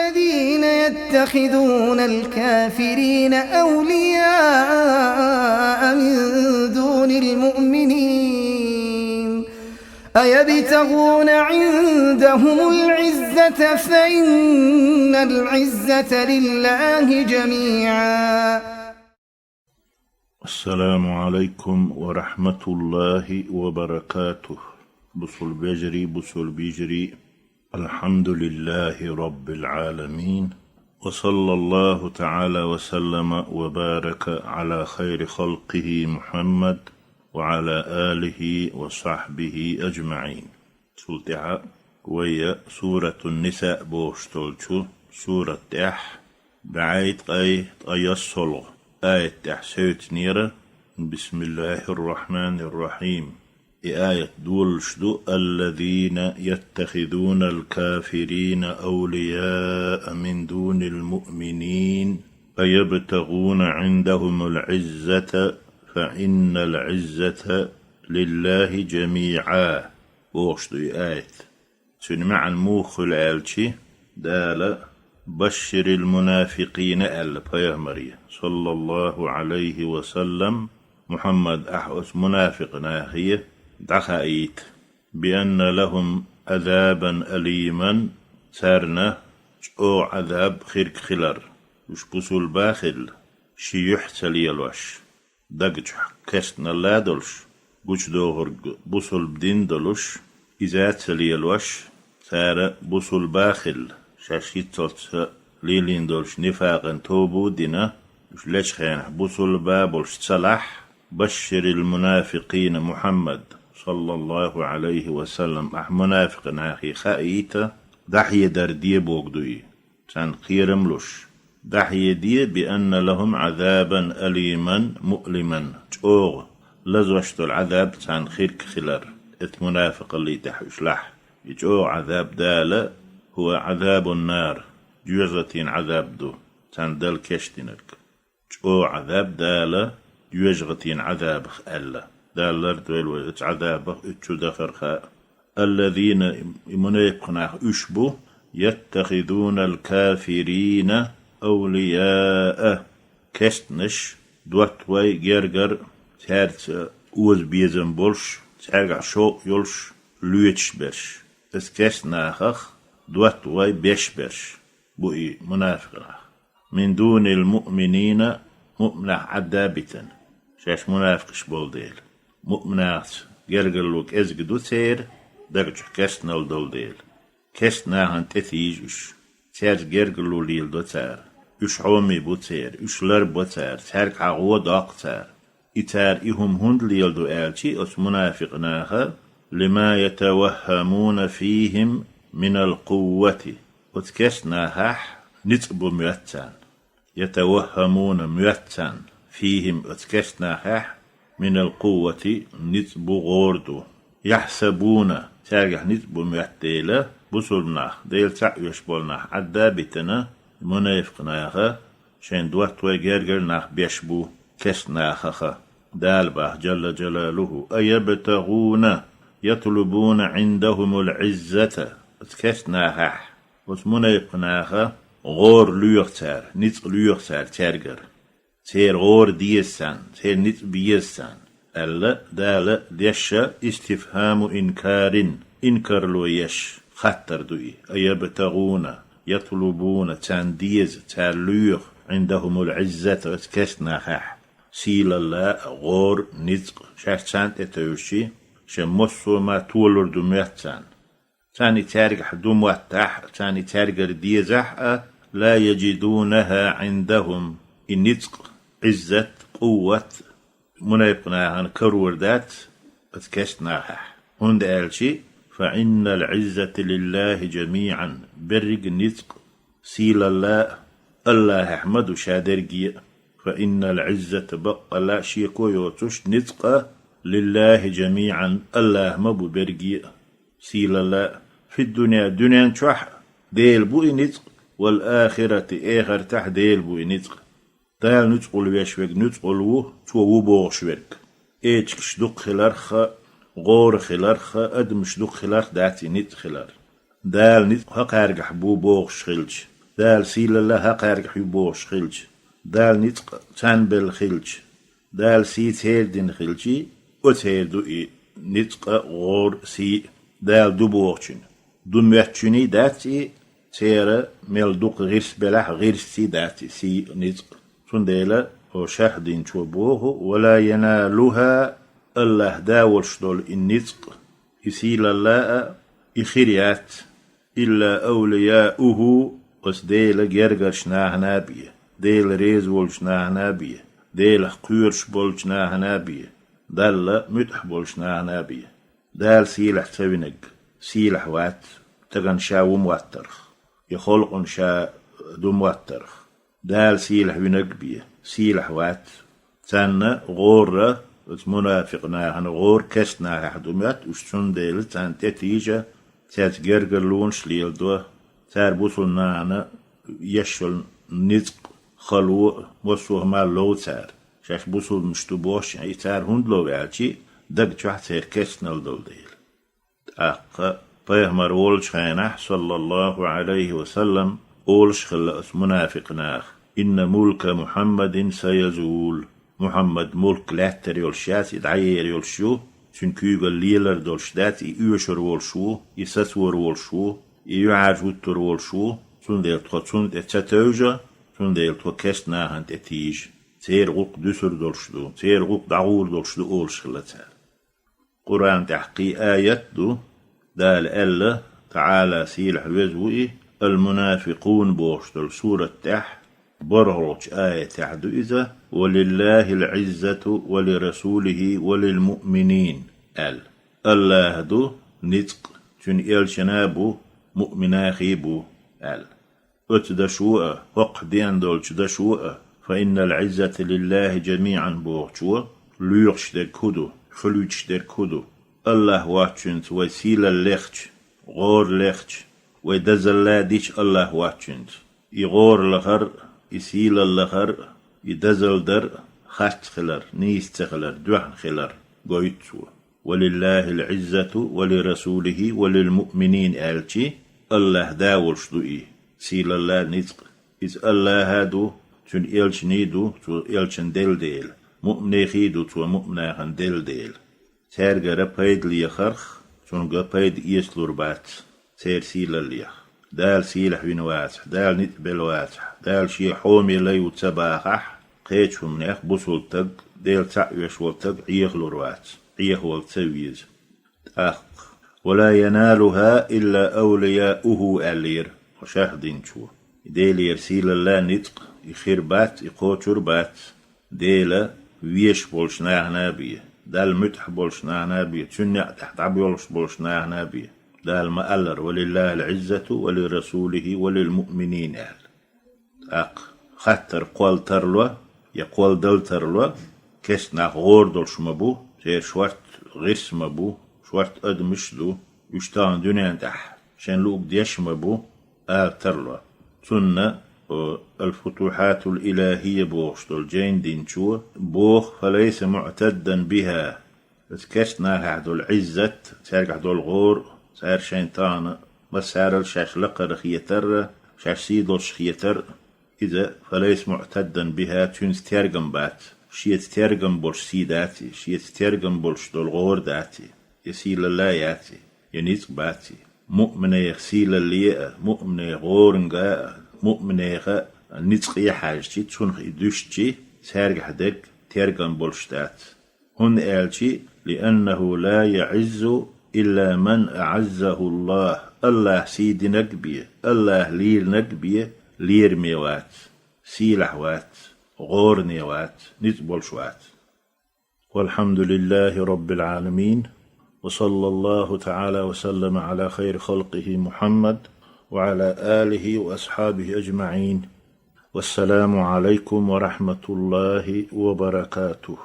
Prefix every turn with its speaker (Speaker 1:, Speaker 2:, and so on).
Speaker 1: الذين يتخذون الكافرين أولياء من دون المؤمنين أيبتغون عندهم العزة فإن العزة لله جميعا.
Speaker 2: السلام عليكم ورحمة الله وبركاته. بصل بيجري الحمد لله رب العالمين، وصلى الله تعالى وسلم وبارك على خير خلقه محمد وعلى آله وصحبه أجمعين. سلطعة ويا سورة النساء بوشتولشو سورة بعيد أي الصلغ آية سوت نيرة. بسم الله الرحمن الرحيم. آية دولشدو الذين يتخذون الكافرين أولياء من دون المؤمنين أيبتغون عندهم العزة فإن العزة لله جميعا. بوشدو آية سنمع الموخ العالشي دال بشر المنافقين البيامري صلى الله عليه وسلم محمد أحوس منافقنا هي دخائيت بأن لهم عذابا أليما سارنا أو عذاب خيرك خلر وش بسول باخل شي يحسل يلوش دقج كسنا لا دلش بوش دوهر بسول بدين دلش إذا تسل يلوش سار بسول باخل شاشيتوت ليلين دولش نفاقا توبو دينا وش ليش خيانح بسول بابلش صلاح بشر المنافقين محمد صلى الله عليه وسلم منافق ناخي خائيتا دحية دردية بوغدوي تان خيرملوش دحية دي بأن لهم عذابا أليما مؤلما تشوغ لزوشتو العذاب تان خيرك خلر منافق اللي تحوش لح يجوغ عذاب دالة هو عذاب النار جوزتين عذاب دو تان دل كشتينك تشوغ عذاب دالة يجغتين عذاب ألا دالر دويل عذاب اتشو دفرخاء الذين منيقنا اشبو يتخذون الكافرين أولياء كستنش دوات وي جرجر تارت اوز بيزن بولش تارجع شو يولش لويتش برش اس كستناخخ دوات وي بيش برش بوئي منافقنا من دون المؤمنين مؤمنة عدابتا شاش منافقش بول ديل مؤمنات جرجلوك ازجدو سير درج كسنال دول ديل كسنا هن تثيجش سير جرجلو ليل دو تار اش عومي بو تار اش لر بو تار تارك عغو داق تار اتار اهم هند ليل دو آلشي اس منافقناها لما يتوهمون فيهم من القوة وتكسناها نتبو ميتان يتوهمون ميتان فيهم اتكسناها من القوة نتبو غوردو يحسبون تارجح نتبو ميتيلة بسولنا ديل تعيش بولنا عدابتنا منافقناها شين دوات ويجرجرنا بيشبو كسناها دالبه جل جلاله أيبتغون يطلبون عندهم العزة اتكسناها ومنافقناها غور ليوختار نت ليوختار تارجر سير غور ديسان سير نت بيسان ألا دالا ديشا استفهام إنكار لو يش خطر دوي أيبتغون يطلبون تان ديز تان ليوخ عندهم العزة اتكسنا خاح سيل الله غور نزق شاشتان اتوشي شمسو ما تولر دميتان تاني تارق دوم واتح تاني تارق ديزح لا يجدونها عندهم النزق عزة قوة منايقنا عن كروردات اتكسنا هند آلشي فإن العزة لله جميعا برق النزق سيل الله أحمد شادرقي فإن العزة بقى لا شيكو يوتش نزق لله جميعا الله مبو برقي سيل الله في الدنيا دنيا شح ديل بو نزق والآخرة آخر تح ديل بو نزق دال نتقل ويشوك نتقلوه تو بوغ شوك ايتش دق خلارخ غور خلارخ ادمش دق خلارخ داتي نت خلار دال نت حق ارجح بو بوغ شخلج دال سيل الله قارق حبوش خلج دال نتق تنبل خلج دال سي تيردين خلجي وتيردو نتق غور سي دال دبوغشن دميتشني داتي تيرا ملدوق غيرس بلاح غيرس سي داتي سي نتق تنديلا وشاهدين شوبوه ولا ينالها الله داورش دول النتق يسيل الله إخيريات إلا أولياؤه قس ديل جرجرش نابيه ديل ريز ولش نابيه ديل قيرش بولش نابيه دل متح بولش نابيه دال سيلح تبنق سيلح وات تغن شاو مواترخ يخلقن شا دو مواترخ دال سيلح بنق سيلح وات تانا غورة منافقنا غور كسنا حدومات وشتون ديل تان تتيجة تات جرجر لون شليل دو تار بوصلنا أنا يشل نزق خلو وصوه ما لو تار شاش بوصل مشتبوش يعني تار هند لو بعشي دق جوح تير كسنا الدول ديل أق بيهمر ولش خينح صلى الله عليه وسلم أولش خلأس منافقناخ إن ملك محمد سيزول محمد ملك لاتر يولشات يدعير يولشو سنكيغل ليلر دولشدات يوشر والشو يسسور والشو يعرف وتر والشو سنديل تخصون تتوجا سنديل تكسنا هنت اتيج تير غوق دسر دولشدو تير غوق دعور دولشدو أولش خلتها قرآن تحقي آيات دو دال ألا تعالى سيلح وزوئي المنافقون بوشتل سورة تح برغلوش آية تعدو إذا ولله العزة ولرسوله وللمؤمنين الله دو نتق تن إلشنابو مؤمنا خيبو أتدشوء وقدين دولش دشوء فإن العزة لله جميعا بوغشوء ليغش در كدو خلوش در كدو الله واتشنت وسيل اللخش غور لخش ويدزل ديش الله واتشنت يغور لخر يسيل اللخر يدزل در خات خلر نيست خلر دوحن خلر قويتسو ولله العزة ولرسوله وللمؤمنين آلتي الله داولش دوئي سيل الله نتق إذ الله هادو تن إلش نيدو تو إلشن ديل مؤمني خيدو تو مؤمناخن ديل تارغر بايد ليخرخ تنغ بايد إيسلور بات تير سيل الليخ دال سيلح وينواتح دال نتبل واتح دال شي حومي ليو تباخح قيتهم نيخ بوصل تق ديل تعيش والتق عيخ لوروات عيخ والتويز أخ ولا ينالها إلا أولياؤه ألير وشاهدين شو ديل يرسيل الله نتق يخير بات يقوتر بات ديل ويش بولش نابيه دال متح بولش نابيه تنع تحت عبيولش بولش نابيه دال مألر ولله العزة ولرسوله وللمؤمنين أق خطر قول ترلو يقول دل ترلو كسنا غور دل شمبو زي شوارت غيس مبو شوارت أدمش دو يشتان دنيا تح شان لوك ديش مبو ترلو سنة الفتوحات الإلهية بوخش دول جين دينشو بوخ فليس معتدا بها كسنا هدو العزة تارك هدو الغور سار شيطان بس سار الشاش لقر خيتر شاش سيدوش خيتر إذا فليس معتدا بها تنس ترجم بات شيت ترجم بولش سيداتي شيت ترجم بولش دول غور داتي يسيل الله ياتي ينيت باتي مؤمن يغسيل اللي مؤمن غورنغا مؤمن يغا نتقي حاجتي تنخ يدوشتي سارج حدك ترجم بولش دات هن قالتي لأنه لا يعز إلا من أعزه الله الله سيد نقبيه الله لير نقبيه لير ميوات سيلح وات غور نيوات نتبول شوات والحمد لله رب العالمين وصلى الله تعالى وسلم على خير خلقه محمد وعلى آله وأصحابه أجمعين والسلام عليكم ورحمة الله وبركاته.